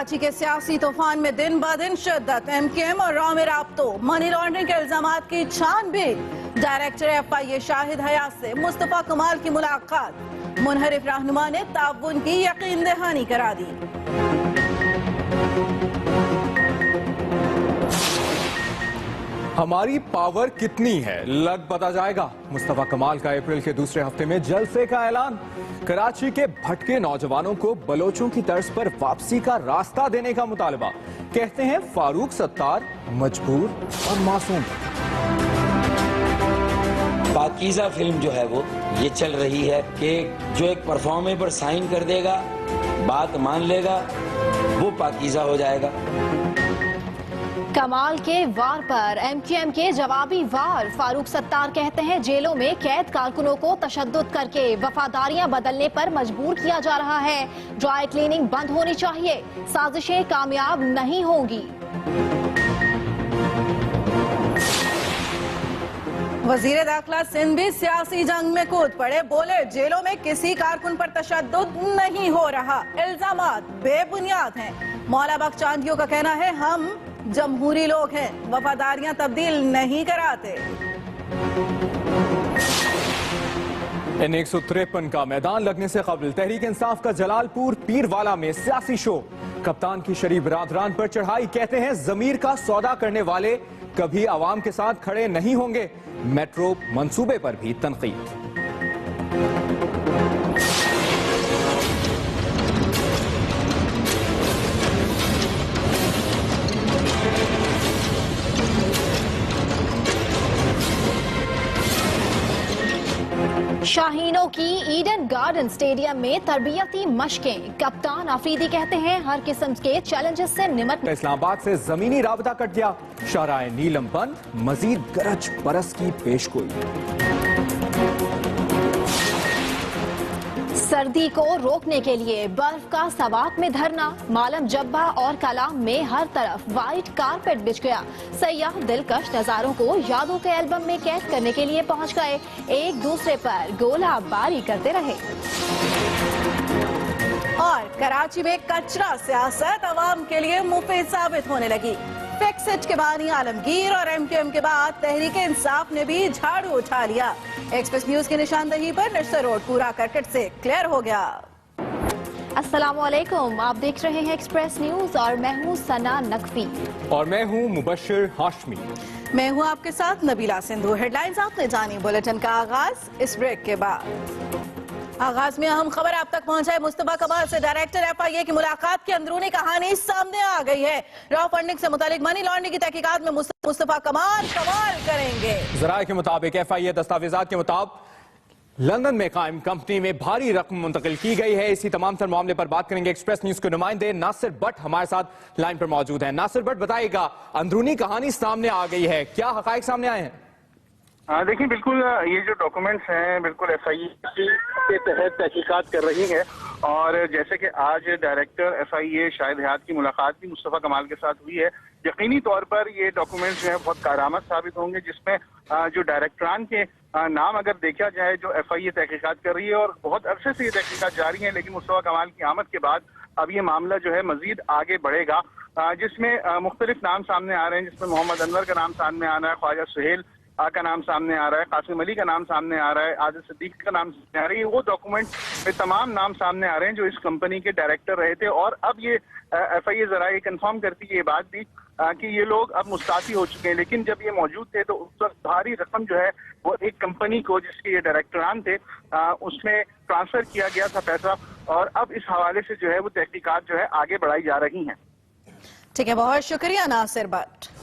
कराची के सियासी तूफान में दिन ब दिन शिद्दत। MKM और राव में राब्तों, मनी लॉन्ड्रिंग के इल्जामात की छानबीन। डायरेक्टर FIA शाहिद हयात से मुस्तफा कमाल की मुलाकात। मुनहरिफ रहनुमा ने ताउन की यकीन दहानी करा दी। हमारी पावर कितनी है लग पता जाएगा। मुस्तफा कमाल का अप्रैल के दूसरे हफ्ते में जलसे का ऐलान। कराची के भटके नौजवानों को बलोचों की तर्ज पर वापसी का रास्ता देने का मुतालबा। कहते हैं फारूक सत्तार मजबूर और मासूम। पाकीज़ा फिल्म जो है वो ये चल रही है कि जो एक परफॉर्मे पर साइन कर देगा, बात मान लेगा, वो पाकीज़ा हो जाएगा। कमाल के वार पर MKM के जवाबी वार। फारूक सत्तार कहते हैं जेलों में कैद कारकुनों को तशद्दुद करके वफादारियां बदलने पर मजबूर किया जा रहा है। ड्राई क्लीनिंग बंद होनी चाहिए, साजिशें कामयाब नहीं होंगी। वजीर दाखिला सिंध भी सियासी जंग में कूद पड़े। बोले जेलों में किसी कारकुन पर तशद्दुद नहीं हो रहा, इल्जामात बेबुनियाद हैं। मौला बख्शांदियों का कहना है हम जमहूरी लोग हैं, वफादारियां तब्दील नहीं कराते। N153 का मैदान लगने से कबल तहरीक इंसाफ का जलालपुर पीरवाला में सियासी शो। कप्तान की शरीफ बरादरान पर चढ़ाई। कहते हैं जमीर का सौदा करने वाले कभी आवाम के साथ खड़े नहीं होंगे। मेट्रो मंसूबे पर भी तनकीद। शाहीनों की ईडन गार्डन स्टेडियम में तरबियती मशकें। कप्तान अफरीदी कहते हैं हर किस्म के चैलेंजेस से निमटने। इस्लामाबाद से जमीनी राबता कट गया। शाहराह नीलम बंद, मजीद गरज बरस की पेशगोई। सर्दी को रोकने के लिए बर्फ का सवात में धरना। मालम जब्बा और कलाम में हर तरफ वाइट कारपेट बिछ गया। सयाह दिलकश नजारों को यादों के एल्बम में कैद करने के लिए पहुंच गए। एक दूसरे पर गोला बारी करते रहे। और कराची में कचरा सियासत अवाम के लिए मुफीद साबित होने लगी। फिक्सिट के बानी आलमगीर और MKM के बाद तहरीक इंसाफ ने भी झाड़ू उठा लिया। एक्सप्रेस न्यूज की निशानदही पर निश्चय रोड पूरा करकट से क्लियर हो गया। अस्सलामुअलैकुम, आप देख रहे हैं एक्सप्रेस न्यूज और मैं हूं सना नकवी और मैं हूं मुबश्शिर हाशमी। मैं हूं आपके साथ नबीला सिंधु। हेडलाइंस आपने जानी। बुलेटिन का आगाज इस ब्रेक के बाद। आगाज में अहम खबर आप तक पहुंचाए। मुस्तफा कमाल से डायरेक्टर FIA की मुलाकात की अंदरूनी कहानी सामने आ गई है। रॉ फंडिंग से मुतालिक मनी लॉन्ड्रिंग की तहकीकात में मुस्तफा कमाल करेंगे। जराये के मुताबिक FIA दस्तावेजात के मुताबिक लंदन में कायम कंपनी में भारी रकम मुंतकिल की गई है। इसी तमाम तर मामले पर बात करेंगे। एक्सप्रेस न्यूज के नुमाइंदे नासिर भट्ट हमारे साथ लाइन पर मौजूद हैं। नासिर भट्ट, बताइएगा, अंदरूनी कहानी सामने आ गई है, क्या हकायक सामने आए हैं? देखिए, बिल्कुल ये जो डॉक्यूमेंट्स हैं बिल्कुल FIA के तहत तहकीकात कर रही है। और जैसे कि आज डायरेक्टर FIA शाहिद हयात की मुलाकात भी मुस्तफा कमाल के साथ हुई है, यकीनी तौर पर ये डॉक्यूमेंट्स जो है बहुत कारआमद साबित होंगे, जिसमें जो डायरेक्टरान के नाम अगर देखा जाए जो FIA तहकीकात कर रही है और बहुत अरसे से ये तहकीकात जारी है, लेकिन मुस्तफा कमाल की आमद के बाद अब ये मामला जो है मजीद आगे बढ़ेगा, जिसमें मुख्तलिफ नाम सामने आ रहे हैं, जिसमें मोहम्मद अनवर का नाम सामने आ रहा है, ख्वाजा सुहेल का नाम सामने आ रहा है, कासिम अली का नाम सामने आ रहा है, आदिल सिद्दीक का नाम सामने आ रही है। वो डॉक्यूमेंट में तमाम नाम सामने आ रहे हैं जो इस कंपनी के डायरेक्टर रहे थे। और अब ये FIA जरा ये कंफर्म करती है ये बात भी कि ये लोग अब मुस्ताफी हो चुके हैं, लेकिन जब ये मौजूद थे तो उस वक्त भारी रकम जो है वो एक कंपनी को जिसके ये डायरेक्टरान थे उसमें ट्रांसफर किया गया था पैसा। और अब इस हवाले से जो है वो तहकीकात जो है आगे बढ़ाई जा रही हैं। ठीक है, बहुत शुक्रिया नासिर भट्ट।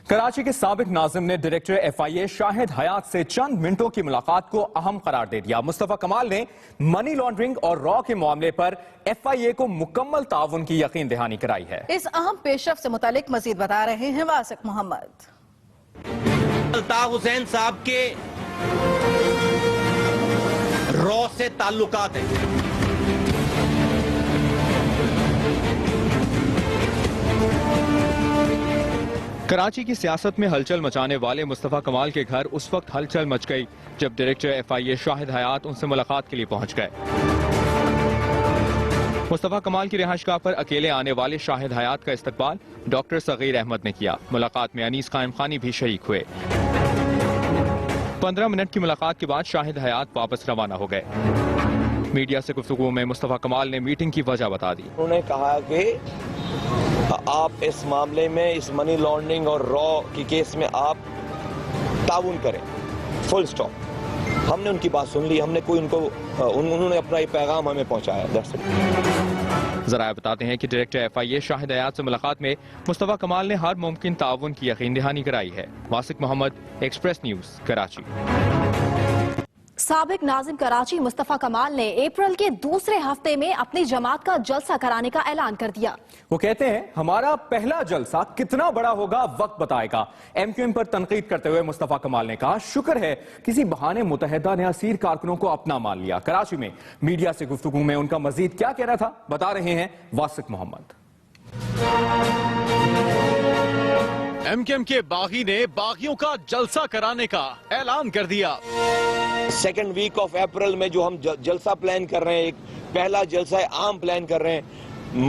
कराची के साबिक नाज़िम ने डायरेक्टर FIA शाहिद हयात से चंद मिनटों की मुलाकात को अहम करार दे दिया। मुस्तफा कमाल ने मनी लॉन्ड्रिंग और रॉ के मामले पर FIA को मुकम्मल ताउन की यकीन दहानी कराई है। इस अहम पेशरफ से मुतालिक मजीद बता रहे हैं वासिक मोहम्मद। अल्ताफ हुसैन साहब के रॉ से ताल्लुकात हैं। कराची की सियासत में हलचल मचाने वाले मुस्तफा कमाल के घर उस वक्त हलचल मच गई जब डायरेक्टर FIA शाहिद हयात उनसे मुलाकात के लिए पहुंच गए। मुस्तफा कमाल की रिहाइशगाह पर अकेले आने वाले शाहिद हयात का इस्तकबाल डॉक्टर सगीर अहमद ने किया। मुलाकात में अनीस कायम खानी भी शरीक हुए। 15 मिनट की मुलाकात के बाद शाहिद हयात वापस रवाना हो गए। मीडिया से गुफ्तगू में मुस्तफा कमाल ने मीटिंग की वजह बता दी। उन्होंने कहा कि आप इस मामले में, इस मनी लॉन्ड्रिंग और रॉ की केस में आप ताउन करें, फुल स्टॉप। हमने उनकी बात सुन ली, हमने कोई उन्होंने अपना ये पैगाम हमें पहुंचाया। जराए बताते हैं कि डायरेक्टर FIA शाहिद हयात से मुलाकात में मुस्तफा कमाल ने हर मुमकिन ताउन की यकीन दहानी कराई है। वासिक मोहम्मद, एक्सप्रेस न्यूज, कराची। साबिक नाजिम कराची मुस्तफा कमाल ने अप्रैल के दूसरे हफ्ते में अपनी जमात का जलसा कराने का ऐलान कर दिया। वो कहते हैं हमारा पहला जलसा कितना बड़ा होगा वक्त बताएगा। MQM पर तनकीद करते हुए मुस्तफा कमाल ने कहा, शुक्र है किसी बहाने मुतहदा ने असीर कारकुनों को अपना मान लिया। कराची में मीडिया से गुफ्तगू में उनका मजीद क्या कहना था, बता रहे हैं वासिक मोहम्मद। MQM के बागी ने बागियों का जलसा कराने का ऐलान कर दिया। सेकेंड वीक ऑफ अप्रैल में जो हम जलसा प्लान कर रहे हैं, एक पहला जलसा आम प्लान कर रहे हैं।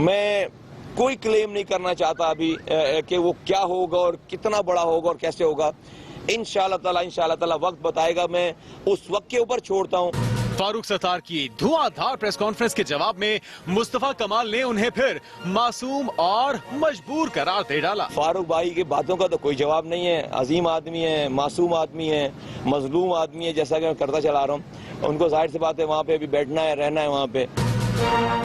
मैं कोई क्लेम नहीं करना चाहता अभी कि वो क्या होगा और कितना बड़ा होगा और कैसे होगा। इंशाअल्लाह ताला वक्त बताएगा। मैं उस वक्त के ऊपर छोड़ता हूँ। फारूक सत्तार की धुआंधार प्रेस कॉन्फ्रेंस के जवाब में मुस्तफा कमाल ने उन्हें फिर मासूम और मजबूर करार दे डाला। फारूक भाई की बातों का तो कोई जवाब नहीं है। अजीम आदमी है, मासूम आदमी है, मजलूम आदमी है, जैसा कि मैं करता चला रहा हूँ। उनको जाहिर सी बात है वहाँ पे भी बैठना है, रहना है वहाँ पे।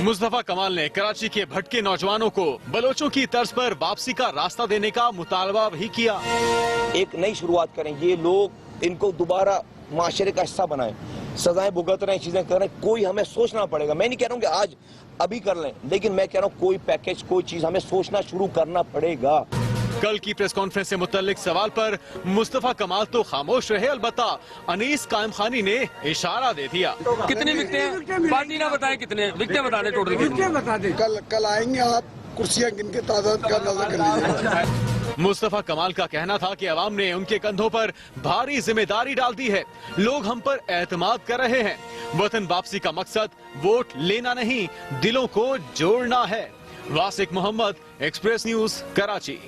मुस्तफा कमाल ने कराची के भटके नौजवानों को बलोचों की तर्ज पर वापसी का रास्ता देने का मुतालबा भी किया। एक नई शुरुआत करें, ये लोग इनको दोबारा माशरे का हिस्सा बनाएं, सजाएं भुगत रहे हैं, चीजें कर रहे हैं। कोई हमें सोचना पड़ेगा। मैं नहीं कह रहा हूँ कि आज अभी कर लें, लेकिन मैं कह रहा हूँ कोई पैकेज, कोई चीज हमें सोचना शुरू करना पड़ेगा। कल की प्रेस कॉन्फ्रेंस से मुतल्लिक सवाल पर मुस्तफा कमाल तो खामोश रहे, अलबत्ता अनीस कायम खानी ने इशारा दे दिया। कितने विकटे हैं? पार्टी ना बताए कितने विकटे, बता दे टोटल कितने बता दे। कल आएंगे आप, कुर्सियां गिन के तादाद का अंदाजा कर लीजिए। मुस्तफा कमाल का कहना था कि अवाम ने उनके कंधों पर भारी जिम्मेदारी डाल दी है। लोग हम पर एतमाद कर रहे हैं। वतन वापसी का मकसद वोट लेना नहीं, दिलों को जोड़ना है। वासिक मोहम्मद, एक्सप्रेस न्यूज, कराची।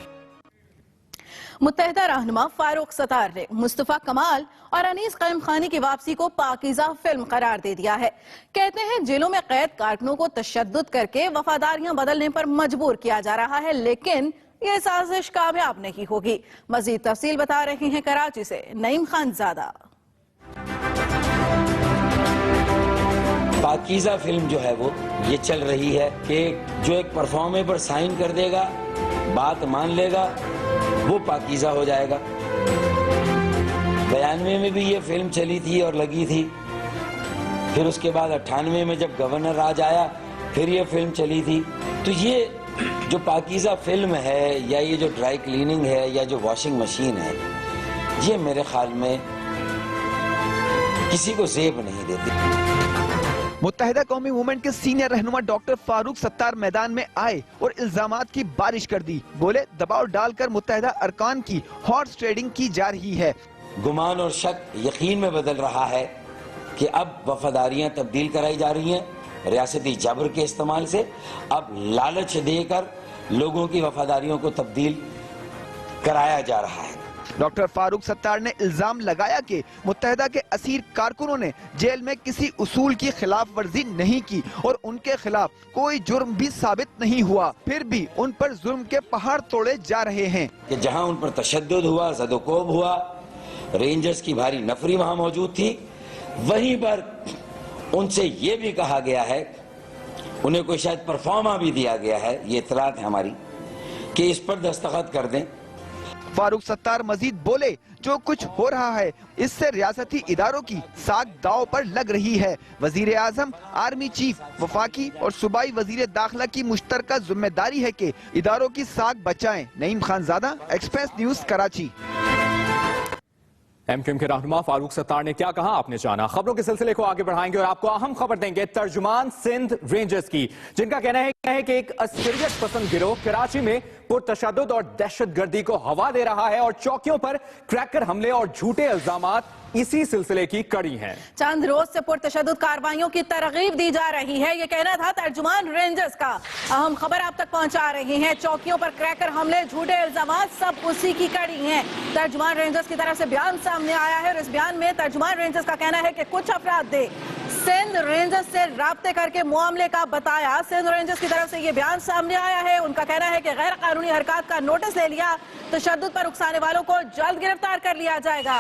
मुत्तहिदा रहनुमा फारूक सत्तार ने मुस्तफा कमाल और अनीस कायम खानी की वापसी को पाकीज़ा फिल्म करार दे दिया है। कहते हैं जेलों में कैद कारकुनों को तशद्दुद करके वफादारियां बदलने पर मजबूर किया जा रहा है, लेकिन ये साजिश कामयाब नहीं होगी। मजीद तफसील बता रहे हैं कराची से नईम खानजादा। पाकीज़ा फिल्म जो है वो ये चल रही है कि जो एक परफॉर्मे पर साइन कर देगा, बात मान लेगा, वो पाकीज़ा हो जाएगा। 92 में भी ये फिल्म चली थी और लगी थी। फिर उसके बाद 98 में जब गवर्नर राज आया फिर ये फिल्म चली थी। तो ये जो पाकीज़ा फिल्म है या ये जो ड्राई क्लीनिंग है या जो वॉशिंग मशीन है, ये मेरे ख्याल में किसी को ज़ेब नहीं देती। मुत्तहिदा कौमी मूवमेंट के सीनियर रहनुमा डॉक्टर फारूक सत्तार मैदान में आए और इल्जामात की बारिश कर दी। बोले दबाव डालकर मुत्तहिदा अरकान की हॉर्स ट्रेडिंग की जा रही है। गुमान और शक यकीन में बदल रहा है कि अब वफादारियां तब्दील कराई जा रही हैं रियासती जबर के इस्तेमाल से। अब लालच देकर लोगों की वफादारियों को तब्दील कराया जा रहा है। डॉक्टर फारूक सत्तार ने इल्जाम लगाया कि मुत्तहिदा के असीर कारकुनों ने जेल में किसी उसूल की खिलाफ वर्जी नहीं की और उनके खिलाफ कोई जुर्म भी साबित नहीं हुआ, फिर भी उन पर जुर्म के पहाड़ तोड़े जा रहे हैं। कि जहां उन पर तशद्दुद हुआ, ज़दोकोब हुआ, रेंजर्स की भारी नफरी वहां मौजूद थी, वहीं पर उनसे ये भी कहा गया है, उन्हें कोई शायद परफॉर्मा भी दिया गया है, ये इतलात है हमारी, कि इस पर दस्तखत कर दें। फारूक सत्तार मजीद बोले जो कुछ हो रहा है इससे रियासती इदारों की साख दाव पर लग रही है। वजीर आजम, आर्मी चीफ, वफाकी और सूबाई वजीर दाखिला की मुश्तरका जिम्मेदारी है कि इदारों की साख बचाएं। Naeem Khanzada, express news, Karachi. MQM के रहनुमा फारूक सत्तार ने क्या कहा आपने जाना। खबरों के सिलसिले को आगे बढ़ाएंगे और आपको अहम खबर देंगे तर्जुमान सिंध रेंजर्स की, जिनका कहना है कि एक असरियत पसंद गिरोह कराची में पुरतशद्दुद और दहशतगर्दी को हवा दे रहा है और चौकियों पर क्रैकर हमले और झूठे इल्जामात इसी सिलसिले की कड़ी हैं। चंद रोज से पुरतशद्दुद कार्रवाइयों की तरगीब दी जा रही है, ये कहना था तर्जुमान रेंजर्स का। अहम खबर आप तक पहुंचा रही हैं। चौकियों पर क्रैकर हमले, झूठे इल्जामात, सब उसी की कड़ी हैं। तर्जुमान रेंजर्स की तरफ से बयान सामने आया है और इस बयान में तर्जुमान रेंजर्स का कहना है कि कुछ अफराद ने सिंध रेंजर्स से राब्ते करके मामले का बताया। सिंध रेंजर्स की तरफ से ये बयान सामने आया है। उनका कहना है कि गैर कानूनी हरकत का नोटिस ले लिया, तशद्दुद पर उकसाने वालों को जल्द गिरफ्तार कर लिया जाएगा।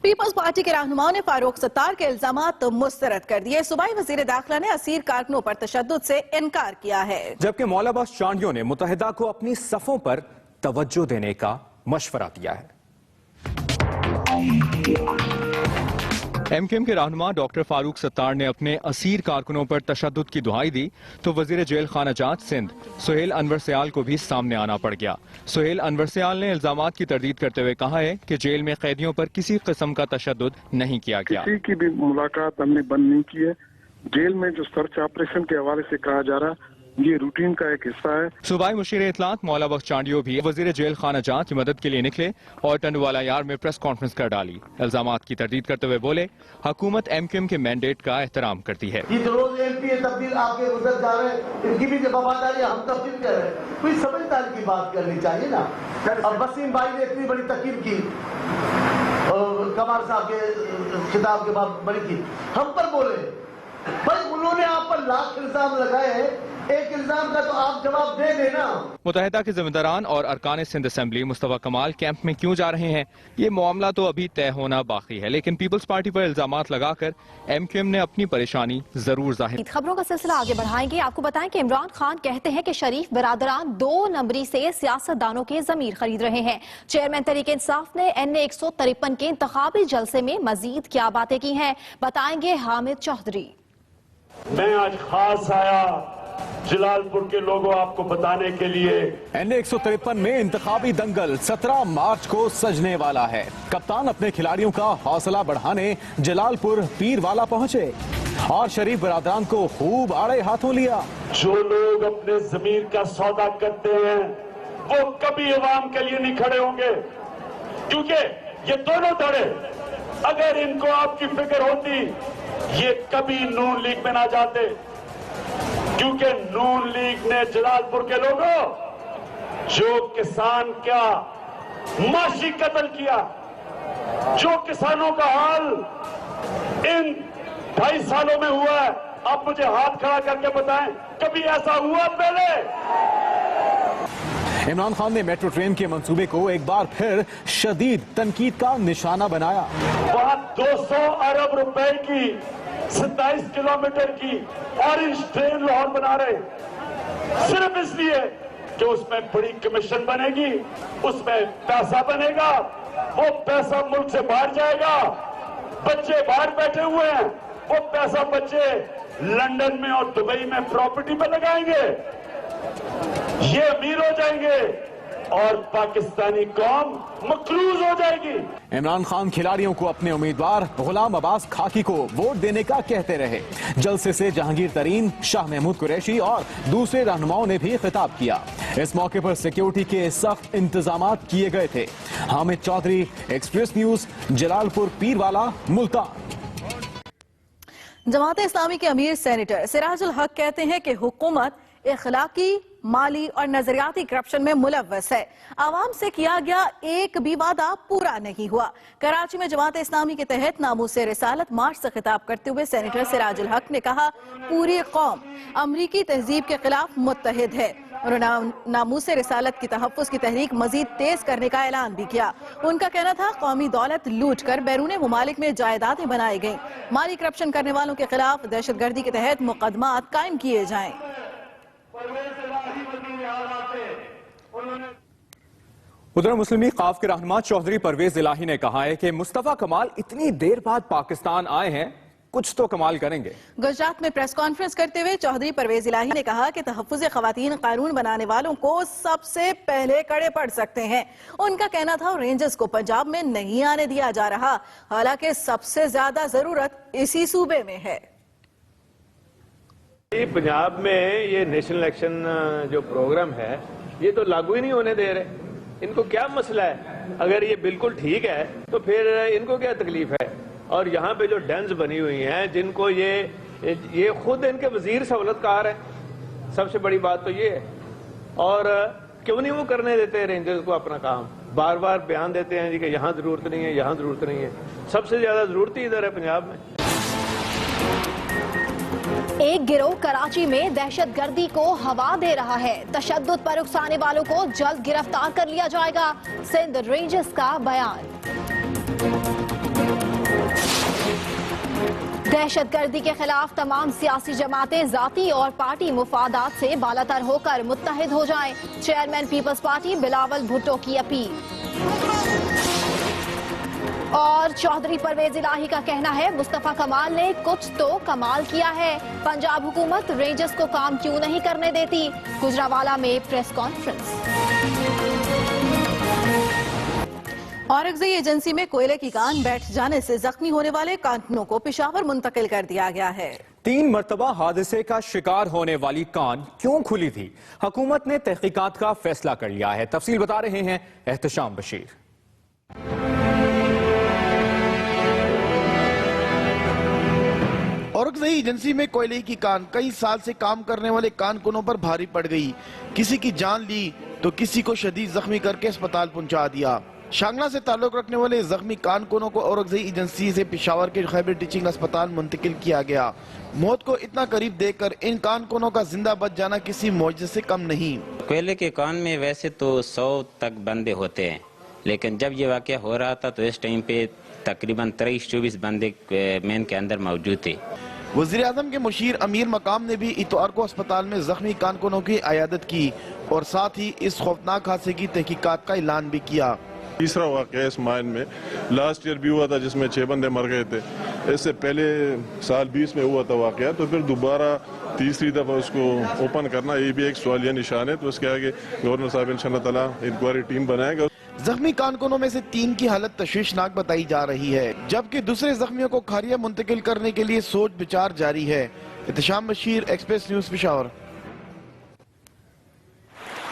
पीपल्स पार्टी के रहनुमाओं ने फारूक सत्तार के इल्जामात मुस्तरद कर दिए। सूबाई वजीर दाखिला ने असीर कारकुनों पर तशद्दुद से इनकार किया है, जबकि मौला अब्बास चांडियों ने मुत्तहिदा को अपनी सफों पर तवज्जो देने का मशवरा दिया है। एमकेएम के रहनुमा डॉक्टर फारूक सत्तार ने अपने असीर कारकुनों पर तशद्दुद की दुहाई दी तो वजीर जेल खाना जात सिंध सुहेल अनवर सयाल को भी सामने आना पड़ गया। सुहेल अनवर सयाल ने इल्जामात की तरदीद करते हुए कहा है कि जेल में कैदियों पर किसी किस्म का तशद्दुद नहीं किया गया। किसी की भी मुलाकात हमने बंद नहीं की है। जेल में जो सर्च ऑपरेशन के हवाले से कहा जा रहा, ये रूटीन का एक हिस्सा है। सूबाई मुशीर इत्तलात मौला अब्बास चांडियो भी वजीर जेल खाना जात की मदद के लिए निकले और टंडवाला यार में प्रेस कॉन्फ्रेंस कर डाली। इल्जामात की तरदीद करते हुए बोले, हुकूमत एमकेएम के मैंडेट का एहतराम करती है। ये रोज एमपी तब्दील आगे उधर जा रहे हैं, इनकी भी वफादारी हम तब्दील कर रहे हैं। कोई समझदारी की बात करनी चाहिए ना। अब वसीम भाई ने इतनी बड़ी तकीर की, कमाल साहब के खिताब के बाद बड़ी की, हम पर बोले भाई उन्होंने आप पर लाख इल्जाम लगाए हैं, एक इल्जाम का तो आप जवाब दे देना। मुत्तहिदा के जिम्मेदारान और अरकान सिंध असेंबली मुस्तफा कमाल कैंप में क्यों जा रहे हैं, ये मामला तो अभी तय होना बाकी है, लेकिन पीपल्स पार्टी पर इल्जामात लगाकर एमकेएम ने अपनी परेशानी जरूर जाहिर। खबरों का सिलसिला आगे बढ़ाएंगे। आपको बताएं कि इमरान खान कहते हैं कि शरीफ बरादरान 2 नंबरी से सियासतदानों के जमीर खरीद रहे हैं। चेयरमैन तहरीक इंसाफ ने NA 153 के इंतखाबी जलसे में मजीद क्या बातें की हैं, बताएंगे हामिद चौधरी। मैं आज खास आया जलालपुर के लोगों आपको बताने के लिए। NA 153 में इंतखाबी दंगल 17 मार्च को सजने वाला है। कप्तान अपने खिलाड़ियों का हौसला बढ़ाने जलालपुर पीरवाला पहुंचे और शरीफ बरादरान को खूब आड़े हाथों लिया। जो लोग अपने जमीर का सौदा करते हैं वो कभी अवाम के लिए नहीं खड़े होंगे, क्योंकि ये दोनों धड़े अगर इनको आपकी फिक्र होती ये कभी नून लीग में ना जाते, क्योंकि नून लीग ने जलालपुर के लोगों जो किसान का माशी कत्ल किया, जो किसानों का हाल इन 2.5 सालों में हुआ है, आप मुझे हाथ खड़ा करके बताएं कभी ऐसा हुआ पहले? इमरान खान ने मेट्रो ट्रेन के मंसूबे को एक बार फिर शदीद तनकीद का निशाना बनाया। वहां 200 अरब रुपए की 27 किलोमीटर की ऑरेंज ट्रेन लाहौर बना रहे, सिर्फ इसलिए कि उसमें बड़ी कमीशन बनेगी, उसमें पैसा बनेगा, वो पैसा मुल्क से बाहर जाएगा। बच्चे बाहर बैठे हुए हैं, वो पैसा बच्चे लंदन में और दुबई में प्रॉपर्टी पर लगाएंगे, ये अमीर हो जाएंगे और पाकिस्तानी कौम मकरूज हो जाएगी। इमरान खान खिलाड़ियों को अपने उम्मीदवार गुलाम अब्बास खाकी को वोट देने का कहते रहे। जलसे से जहांगीर तरीन, शाह महमूद कुरैशी और दूसरे रहनुमाओं ने भी खिताब किया। इस मौके पर सिक्योरिटी के सख्त इंतजाम किए गए थे। Hamid Chaudhry, express news, Jalalpur Pirwala, Multan. जमात इस्लामी के अमीर सेनेटर सिराजुल हक कहते हैं कि हुकूमत इखलाकी, माली और नजरियाती करप्शन में मुलव्वस है। आवाम से किया गया एक भी वादा पूरा नहीं हुआ। कराची में जमात इस्लामी के तहत नामूस रिसालत मार्च से खिताब करते हुए सेनेटर सिराजुल हक ने कहा, पूरी कौम अमरीकी तहजीब के खिलाफ मुत्तहिद है। उन्होंने नामूस रिसालत की तहफ़्फ़ुज़ की तहरीक मजीद तेज करने का ऐलान भी किया। उनका कहना था, कौमी दौलत लूट कर बैरून मुमालिक में जायदादें बनाई गई। माली करप्शन करने वालों के खिलाफ दहशतगर्दी के तहत मुकदमात कायम किए जाएं। उधर मुस्लिम लीग ख़ाफ के रहनुमा चौधरी परवेज इलाही ने कहा है कि मुस्तफा कमाल इतनी देर बाद पाकिस्तान आए हैं, कुछ तो कमाल करेंगे। गुजरात में प्रेस कॉन्फ्रेंस करते हुए चौधरी परवेज इलाही ने कहा कि तहफ़्फ़ुज़ ख़वातीन कानून बनाने वालों को सबसे पहले कड़े पड़ सकते हैं। उनका कहना था, रेंजर्स को पंजाब में नहीं आने दिया जा रहा, हालांकि सबसे ज्यादा जरूरत इसी सूबे में है। पंजाब में ये नेशनल इलेक्शन जो प्रोग्राम है ये तो लागू ही नहीं होने दे रहे। इनको क्या मसला है? अगर ये बिल्कुल ठीक है तो फिर इनको क्या तकलीफ है? और यहाँ पे जो डेंस बनी हुई हैं जिनको ये खुद इनके वजीर सहूलतकार है, सबसे बड़ी बात तो ये है। और क्यों नहीं वो करने देते रेंजर्स को अपना काम? बार बार बयान देते हैं जी कि यहाँ जरूरत नहीं है, यहाँ जरूरत नहीं है। सबसे ज्यादा जरूरत ही इधर है पंजाब में। एक गिरोह कराची में दहशतगर्दी को हवा दे रहा है। तशद्दुद पर उकसाने वालों को जल्द गिरफ्तार कर लिया जाएगा, सिंध रेंजर्स का बयान। दहशतगर्दी के खिलाफ तमाम सियासी जमातें जाती और पार्टी मुफादात से बालातर होकर मुत्तहिद हो जाएं। चेयरमैन पीपल्स पार्टी बिलावल भुट्टो की अपील। और चौधरी परवेज इलाही का कहना है मुस्तफा कमाल ने कुछ तो कमाल किया है। पंजाब हुकूमत रेंजर्स को काम क्यों नहीं करने देती? गुजरावाला में प्रेस कॉन्फ्रेंस। औरंगजेब एजेंसी में कोयले की कान बैठ जाने से जख्मी होने वाले कारकुनों को पेशावर मुंतकिल कर दिया गया है। 3 मरतबा हादसे का शिकार होने वाली कान क्यों खुली थी? हुकूमत ने तहकीकात का फैसला कर लिया है। तफसील बता रहे हैं एहतशाम बशीर। औरंगजेब एजेंसी में कोयले की कान कई साल से काम करने वाले कारकुनों पर भारी पड़ गई। किसी की जान ली तो किसी को शदीद जख्मी करके अस्पताल पहुंचा दिया। शांगला से ताल्लुक रखने वाले जख्मी कारकुनों को औरंगजेब एजेंसी से पेशावर के खैबर टीचिंग अस्पताल मुंतकिल किया गया। मौत को इतना करीब देखकर इन कारकुनों का जिंदा बच जाना किसी मौजज़े से कम नहीं। कोयले के कान में वैसे तो 100 तक बंदे होते हैं, लेकिन जब ये वाकया हो रहा था तो इस टाइम पे तकरीबन 23-24 बंदे मेन के अंदर मौजूद थे। वज़ीर आज़म के मुशीर अमीर मकाम ने भी इतवार को अस्पताल में जख्मी कारकुनों की इयादत की और साथ ही इस खौफनाक हादसे की तहकीकात का ऐलान भी किया। तीसरा वाक़या इस माइन में लास्ट ईयर भी हुआ था जिसमें 6 बंदे मर गए थे। इससे पहले साल 20 में हुआ था वाक़या, तो फिर दोबारा तीसरी दफ़ा उसको ओपन करना ये भी एक सवालिया निशान है। तो इसके आगे गवर्नर साहब इंशाअल्लाह ताला इंक्वायरी टीम बनाएगा। जख्मी कारकुनों में से 3 की हालत तशवीशनाक बताई जा रही है, जबकि दूसरे जख्मियों को खारिया मुंतकिल करने के लिए सोच विचार जारी है। Ehtesham Bashir, express news, Peshawar.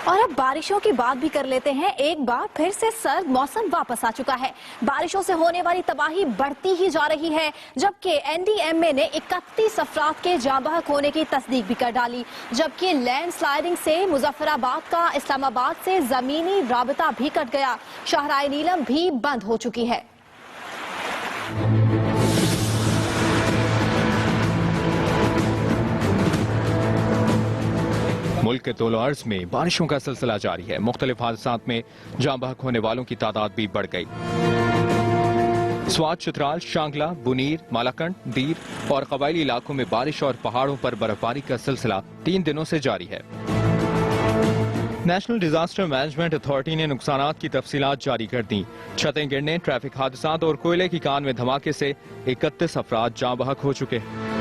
और अब बारिशों की बात भी कर लेते हैं। एक बार फिर से सर्द मौसम वापस आ चुका है। बारिशों से होने वाली तबाही बढ़ती ही जा रही है, जबकि एनडीएमए ने 31 अफराद के जाँ बहक होने की तस्दीक भी कर डाली। जबकि लैंडस्लाइडिंग से मुजफ्फराबाद का इस्लामाबाद से जमीनी राबता भी कट गया। शाहराह नीलम भी बंद हो चुकी है। मुल्क के तौल अर्ज में बारिशों का सिलसिला जारी है। मुख्तलिफ हादसात में जाँ बहक होने वालों की तादाद भी बढ़ गई। स्वात, चित्राल, शांगला, बुनीर, मालाकंड, दीर और कबायली इलाकों में बारिश और पहाड़ों पर बर्फबारी का सिलसिला 3 दिनों से जारी है। नेशनल डिजास्टर मैनेजमेंट अथॉरिटी ने नुकसानात की तफसीलात जारी कर दी। छतें गिरने, ट्रैफिक हादसात और कोयले की कान में धमाके से 31 अफराद जाँ बहक हो चुके हैं।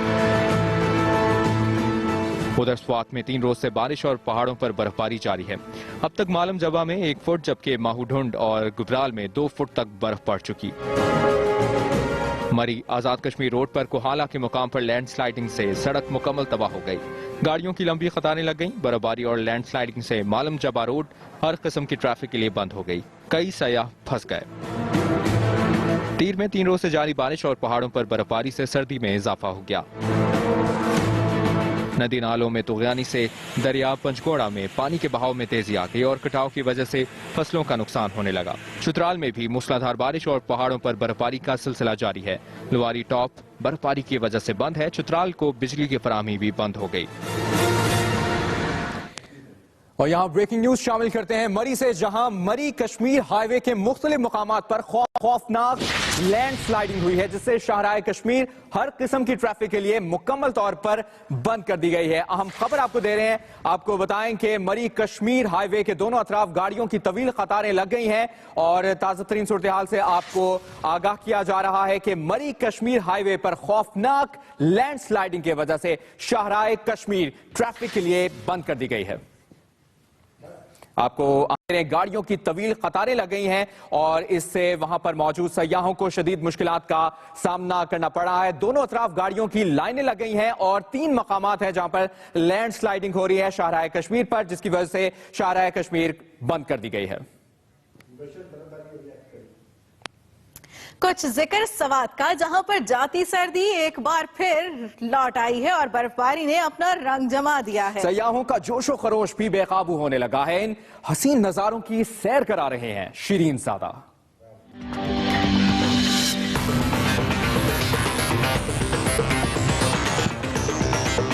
उधर स्वात में 3 रोज से बारिश और पहाड़ों पर बर्फबारी जारी है। अब तक मालम जबा में 1 फुट, जबकि माहूढुंड और गुबराल में 2 फुट तक बर्फ पड़ चुकी। मरी आजाद कश्मीर रोड पर कोहाला के मुकाम पर लैंडस्लाइडिंग से सड़क मुकम्मल तबाह हो गई। गाड़ियों की लंबी कतारें लग गईं। बर्फबारी और लैंडस्लाइडिंग से मालम जबा रोड हर किस्म की ट्रैफिक के लिए बंद हो गई। कई सयाह फंस गए। तीर में 3 रोज से जारी बारिश और पहाड़ों पर बर्फबारी से सर्दी में इजाफा हो गया। नदी नालों में तुगयानी से दरिया पंचगोड़ा में पानी के बहाव में तेजी आ गई और कटाव की वजह से फसलों का नुकसान होने लगा। चित्राल में भी मूसलाधार बारिश और पहाड़ों पर बर्फबारी का सिलसिला जारी है। लुवारी टॉप बर्फबारी की वजह से बंद है। चित्राल को बिजली की फराहमी भी बंद हो गई। और यहाँ ब्रेकिंग न्यूज शामिल करते हैं मरी से, जहां मरी कश्मीर हाईवे के मुख्तलिफ मुकामात पर खौफनाक लैंडस्लाइडिंग हुई है, जिससे शाहराह कश्मीर हर किस्म की ट्रैफिक के लिए मुकम्मल तौर पर बंद कर दी गई है। अहम खबर आपको दे रहे हैं। आपको बताएं कि मरी कश्मीर हाईवे के दोनों अतराफ गाड़ियों की तवील कतारें लग गई हैं और ताजा तरीन सूरत हाल से आपको आगाह किया जा रहा है कि मरी कश्मीर हाईवे पर खौफनाक लैंडस्लाइडिंग की वजह से शाहराह कश्मीर ट्रैफिक के लिए बंद कर दी गई है। आपको गाड़ियों की तवील कतारें लग गई हैं और इससे वहां पर मौजूद सयाहों को शदीद मुश्किलात का सामना करना पड़ा है। दोनों अतराफ गाड़ियों की लाइनें लग गई हैं और 3 मकामात हैं जहां पर लैंडस्लाइडिंग हो रही है शाहराह कश्मीर पर, जिसकी वजह से शाहराह कश्मीर बंद कर दी गई है। कुछ जिक्र सवात का, जहां पर जाती सर्दी एक बार फिर लौट आई है और बर्फबारी ने अपना रंग जमा दिया है। सयाहों का जोशो खरोश भी बेकाबू होने लगा है। इन हसीन नजारों की सैर करा रहे हैं शिरीन ज़ादा।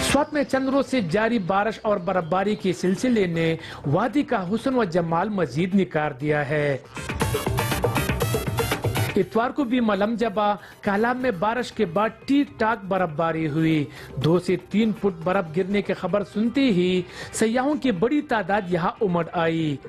स्वात में चंद रोज से जारी बारिश और बर्फबारी के सिलसिले ने वादी का हुस्न व जमाल मजीद निखार दिया है। इतवार को भी मलम जबा कालाम में बारिश के बाद ठीक ठाक बर्फबारी हुई। 2 से 3 फुट बर्फ गिरने की खबर सुनते ही सयाहों की बड़ी तादाद यहाँ उमड़ आई।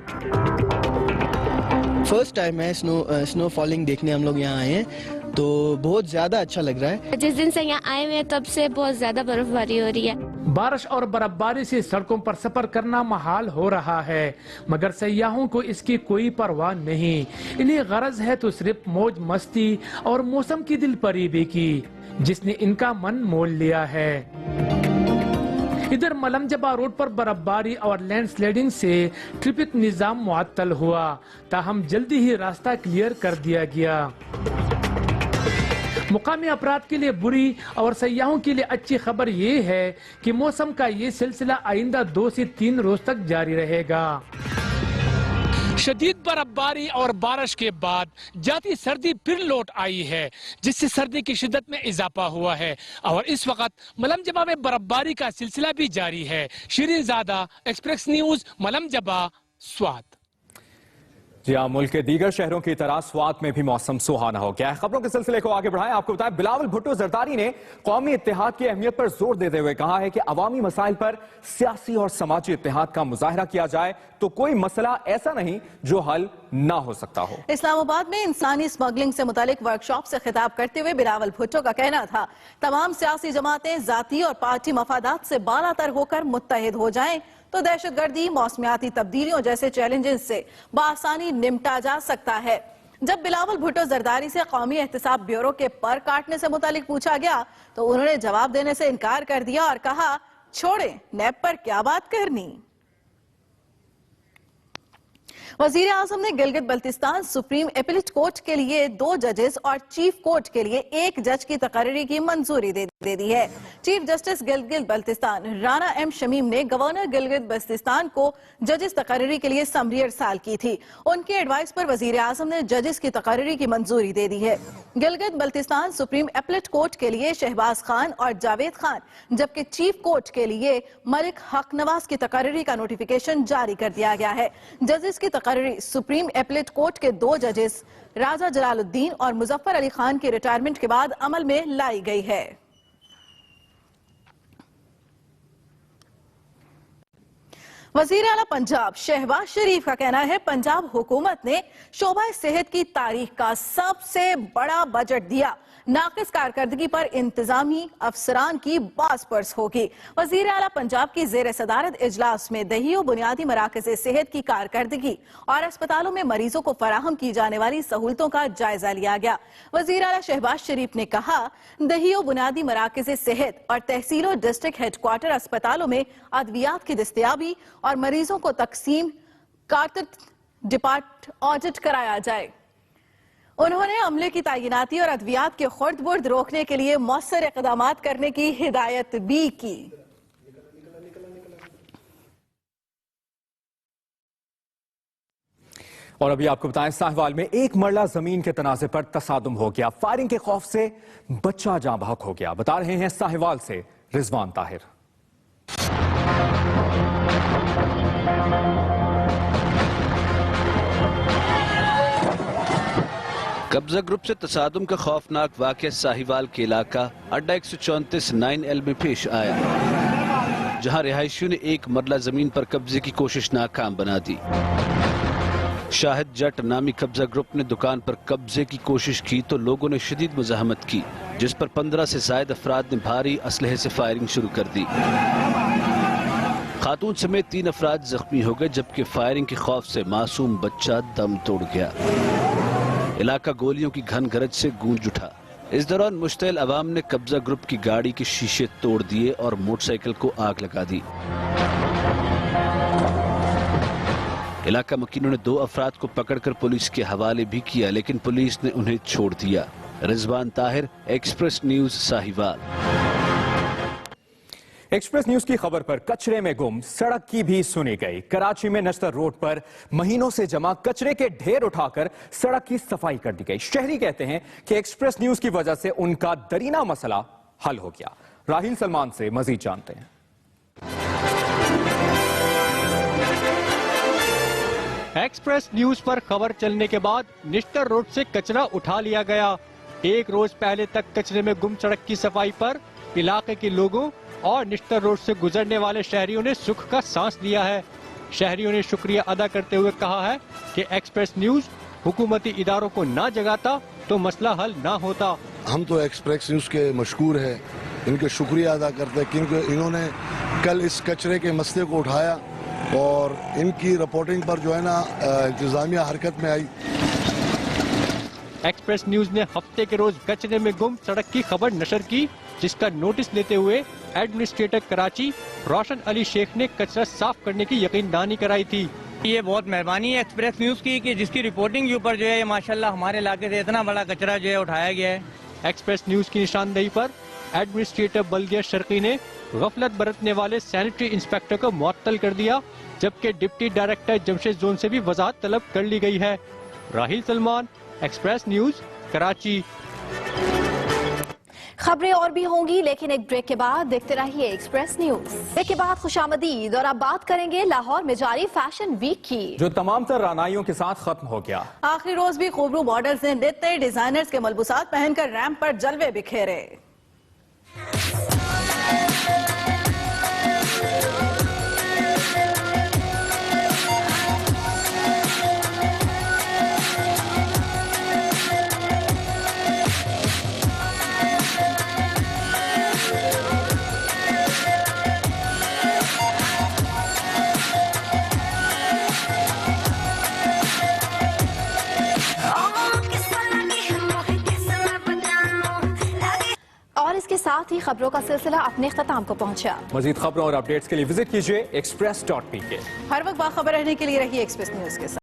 फर्स्ट टाइम है स्नो फॉलिंग देखने हम लोग यहाँ आए हैं, तो बहुत ज्यादा अच्छा लग रहा है। जिस दिन से यहाँ आए हुए तब से बहुत ज्यादा बर्फबारी हो रही है। बारिश और बर्फबारी से सड़कों पर सफर करना महाल हो रहा है, मगर सयाहों को इसकी कोई परवाह नहीं। इन्हें गरज है तो सिर्फ मौज मस्ती और मौसम की दिल परीबी की, जिसने इनका मन मोल लिया है। इधर मलमजबा रोड पर बर्फबारी और लैंडस्लाइडिंग से ट्रैफिक निजाम मुअत्तल हुआ, ताहम जल्दी ही रास्ता क्लियर कर दिया गया। मुकामी अपराध के लिए बुरी और सयाहों के लिए अच्छी खबर ये है कि मौसम का ये सिलसिला आइंदा 2 से 3 रोज तक जारी रहेगा। शदीद बर्फबारी और बारिश के बाद जाती सर्दी फिर लौट आई है, जिससे सर्दी की शिद्दत में इजाफा हुआ है और इस वक्त मलमजबा में बर्फबारी का सिलसिला भी जारी है। शिरीन ज़ादा, एक्सप्रेस न्यूज, मलमजबा, स्वात। जी हाँ, मुल्क के दीगर शहरों की तरह स्वात में भी मौसम सुहाना हो गया है। खबरों के सिलसिले को आगे बढ़ाएं, आपको बताएं बिलावल भुट्टो जरदारी ने कौमी इत्तेहाद की अहमियत पर जोर देते हुए कहा है कि अवामी मसाइल पर सियासी और समाजी इत्तेहाद का मुजाहरा किया जाए तो कोई मसला ऐसा नहीं जो हल ना हो सकता हो। इस्लामाबाद में इंसानी स्मगलिंग से मुतालिक वर्कशॉप से खिताब करते हुए बिलावल भुट्टो का कहना था, तमाम सियासी जमातें जाती और पार्टी मफादात से बालातर होकर मुत्तहिद हो जाएं तो दहशतगर्दी, मौसमियाती तब्दीलियों जैसे चैलेंजेस से बआसानी निपटा जा सकता है। जब बिलावल भुट्टो जरदारी से कौमी एहतिसाब ब्यूरो के पर काटने से मुतालिक पूछा गया तो उन्होंने जवाब देने से इनकार कर दिया और कहा, छोड़े, नैब पर क्या बात करनी। वजीर आजम ने Gilgit Baltistan supreme appellate court के लिए 2 जजेस और चीफ कोर्ट के लिए 1 जज की तकर्री की मंजूरी दे दी है। Chief justice Gilgit Baltistan Rana M Shamim ने गवर्नर गिलगित बल्तिस्तान को जजेस तकर्री के लिए समरी अरसाल की थी। उनके एडवाइस पर वजीर आजम ने जजेस की तकर्री की मंजूरी दे दी है। Gilgit Baltistan supreme appellate court के लिए शहबाज खान और जावेद खान, जबकि चीफ कोर्ट के लिए मलिक हक नवाज की तकर्री का नोटिफिकेशन जारी कर दिया गया है। जजेस की तकर्री सुप्रीम एपीलेट कोर्ट के 2 जजेस राजा जलालुद्दीन और मुजफ्फर अली खान के रिटायरमेंट के बाद अमल में लाई गई है। वजीर आला पंजाब शहबाज शरीफ का कहना है, पंजाब हुकूमत ने शोबा सेहत की तारीख का सबसे बड़ा बजट दिया, नाकिस कारकर्दगी पर इंतजामी अफसरान की बास पर्स होगी। वजीर आला पंजाब की जेर सदारत इजलास में दहियो बुनियादी मराकज़ सेहत की कारकर्दगी और अस्पतालों में मरीजों को फराहम की जाने वाली सहूलतों का जायजा लिया गया। वजीर आला शहबाज शरीफ ने कहा, दहियो बुनियादी मराकज़ सेहत और तहसीलों डिस्ट्रिक्ट हेडक्वार्टर अस्पतालों में अद्वियात की दस्तयाबी और मरीजों को तकसीम कारतर डिपार्ट ऑडिट कराया जाए। उन्होंने अमले की तैनाती और अद्वियात के खुर्द बुर्द रोकने के लिए मौसर इक़दामात करने की हिदायत भी की। और अभी आपको बताएं, साहिवाल में 1 मरला जमीन के तनाज़े पर तसादुम हो गया। फायरिंग के खौफ से बच्चा जाँ बहक हो गया। बता रहे हैं साहिवाल से रिजवान ताहिर। कब्जा ग्रुप से तसादुम का खौफनाक वाक़या साहिवाल के इलाका अड्डा 134 9L में पेश आया, जहां रिहायशियों ने 1 मरला जमीन पर कब्जे की कोशिश नाकाम बना दी। शाहिद जट नामी कब्जा ग्रुप ने दुकान पर कब्जे की कोशिश की तो लोगों ने शदीद मुज़ाहमत की, जिस पर 15 से ज़ायद अफराद ने भारी असलहे से फायरिंग शुरू कर दी। खातून समेत 3 अफराद जख्मी हो गए, जबकि फायरिंग के खौफ से मासूम बच्चा दम तोड़ गया। इलाका गोलियों की घन गरज से गूंज उठा। इस दौरान मुश्तइल अवाम ने कब्जा ग्रुप की गाड़ी के शीशे तोड़ दिए और मोटरसाइकिल को आग लगा दी। इलाका मकीनों ने 2 अफराद को पकड़कर पुलिस के हवाले भी किया, लेकिन पुलिस ने उन्हें छोड़ दिया। Rizwan Tahir, express news, Sahiwal. Express news की खबर पर कचरे में गुम सड़क की भी सुनी गई। कराची में नश्तर रोड पर महीनों से जमा कचरे के ढेर उठाकर सड़क की सफाई कर दी गई। शहरी कहते हैं कि एक्सप्रेस न्यूज की वजह से उनका दरीना मसला हल हो गया। राहिल सलमान से मजीद जानते हैं। एक्सप्रेस न्यूज पर खबर चलने के बाद निश्तर रोड से कचरा उठा लिया गया। एक रोज पहले तक कचरे में गुम सड़क की सफाई पर इलाके के लोगों और निश्तर रोड से गुजरने वाले शहरियों ने सुख का सांस लिया है। शहरियों ने शुक्रिया अदा करते हुए कहा है कि एक्सप्रेस न्यूज हुकूमती इदारों को ना जगाता तो मसला हल ना होता। हम तो एक्सप्रेस न्यूज के मशकूर है, इनके शुक्रिया अदा करते हैं क्योंकि इन्होंने कल इस कचरे के मसले को उठाया और इनकी रिपोर्टिंग पर जो है ना इंतजामिया हरकत में आई। एक्सप्रेस न्यूज ने हफ्ते के रोज कचरे में गुम सड़क की खबर नशर की, जिसका नोटिस लेते हुए एडमिनिस्ट्रेटर कराची रोशन अली शेख ने कचरा साफ करने की यकीनदानी कराई थी। ये बहुत मेहरबानी है एक्सप्रेस न्यूज की कि जिसकी रिपोर्टिंग के ऊपर जो है माशाल्लाह हमारे इलाके से इतना बड़ा कचरा जो है उठाया गया है। एक्सप्रेस न्यूज की निशानदेही पर एडमिनिस्ट्रेटर बल्गिया शर्की ने गफलत बरतने वाले सैनिटरी इंस्पेक्टर को मुअत्तल कर दिया, जबकि डिप्टी डायरेक्टर जमशेद जोन से भी वजाहत तलब कर ली गई है। Rahil Salman, express news, Karachi. खबरें और भी होंगी, लेकिन एक ब्रेक के बाद देखते रहिए एक्सप्रेस न्यूज। ब्रेक के बाद खुशामदीद और अब बात करेंगे लाहौर में जारी फैशन वीक की, जो तमाम तर रानाइयों के साथ खत्म हो गया। आखिरी रोज भी खूबरू मॉडल्स ने नित नए डिजाइनर्स के मलबूसात पहनकर रैंप पर जलवे बिखेरे। और इसके साथ ही खबरों का सिलसिला अपने इख्तिताम को पहुंचा। मजीद खबरों और अपडेट्स के लिए विजिट कीजिए express.pk। हर वक्त बाखबर रहने के लिए रहिए एक्सप्रेस न्यूज के साथ।